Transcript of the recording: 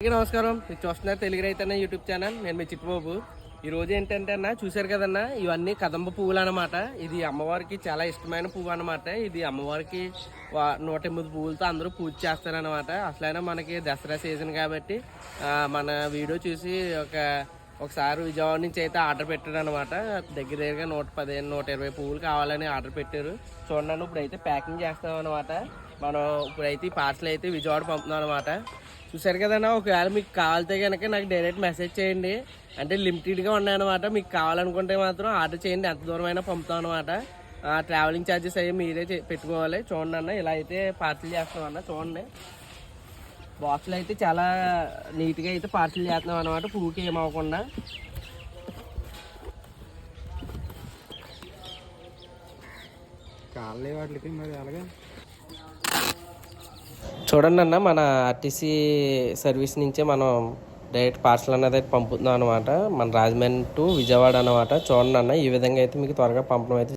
నమస్కారం, మీరు చూస్తున్నారు తెలుగు రైతన్న యూట్యూబ్ ఛానల్. నేను మీ చిట్టుబాబు. ఈరోజు ఏంటంటే అన్న చూశారు కదన్నా, ఇవన్నీ కదంబ పువ్వులు అనమాట. ఇది అమ్మవారికి చాలా ఇష్టమైన పువ్వు అనమాట. ఇది అమ్మవారికి 108 పువ్వులతో అందరూ పూజ చేస్తారనమాట. అసలైనా మనకి దసరా సీజన్ కాబట్టి మన వీడియో చూసి ఒకసారి విజయవాడ నుంచి అయితే ఆర్డర్ పెట్టారు అనమాట. దగ్గరగా 115 120 పువ్వులు కావాలని ఆర్డర్ పెట్టారు. చూడండి, ఇప్పుడైతే ప్యాకింగ్ చేస్తాం అనమాట. మనం ఇప్పుడైతే ఈ పార్సల్ అయితే విజయవాడ పంపుతున్నాం అనమాట. చూసారు కదన్నా, ఒకవేళ మీకు కావాలితే కనుక నాకు డైరెక్ట్ మెసేజ్ చేయండి. అంటే లిమిటెడ్గా ఉన్నాయన్నమాట. మీకు కావాలనుకుంటే మాత్రం ఆర్డర్ చేయండి, ఎంత దూరం అయినా పంపుతాం అనమాట. ట్రావెలింగ్ ఛార్జెస్ అవి మీరే పెట్టుకోవాలి. చూడండి అన్న, ఇలా అయితే పార్సల్ చేస్తాం అన్న. చూడండి, బాక్సులు అయితే చాలా నీట్గా అయితే పార్సల్ చేస్తున్నాం అనమాట, పువ్వుకి ఏమవ్వకుండా. కాళ్ళే వాటికి మరి అలాగే చూడండి అన్న, మన ఆర్టీసీ సర్వీస్ నుంచే మనం డైరెక్ట్ పార్సల్ అనేది అయితే పంపుతున్నాం అనమాట. మన రాజమండ్రి టు విజయవాడ అనమాట. చూడండి అన్న, ఈ విధంగా అయితే మీకు త్వరగా పంపడం అయితే